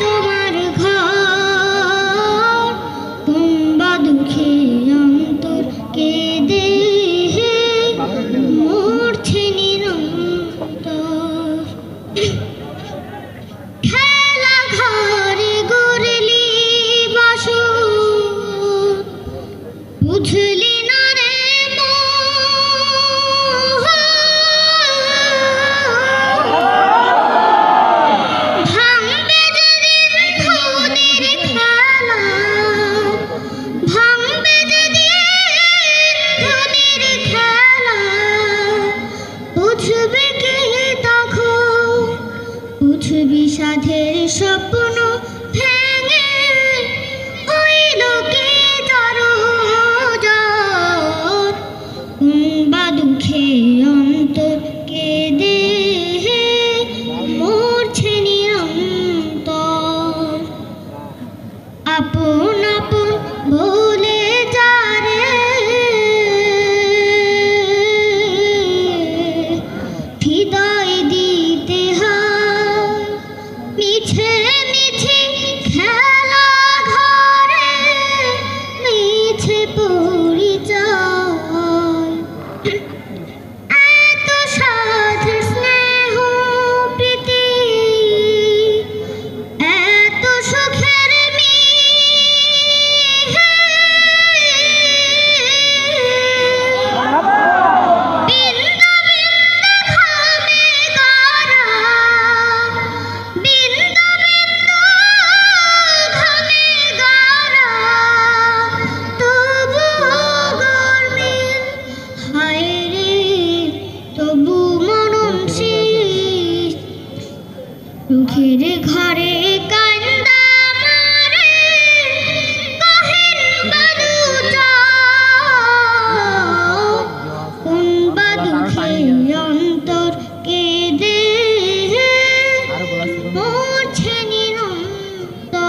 তোমার ঘর তোমরা দুঃখে অন্তর কেঁদে মরছে নিরন্তর খেলা ঘরে গড়লি বাসর বুঝলি না রে ভাঙবে যেদিন ধনের খেলা ভাঙবে যেদিন ধনের খেলা বুঝবে কে তখন বুঝবি সাধের স্বপ্ন ভেঙে হইল কে জড় বা দুঃখে অন্তর কেঁদে মরছে নিরন্তর আপন আপন বলে যারে হৃদয় দিতে হয় মিছে মিছে খেলা ঘরে মিছে পরিচয় এত সাধ স্নেহ প্রীতি এত সুখের দুঃখের ঘরে কান্দা মারে কহেন বাদু কোন বা দুঃখে অন্তর কেঁদে মরছে নিরন্তর।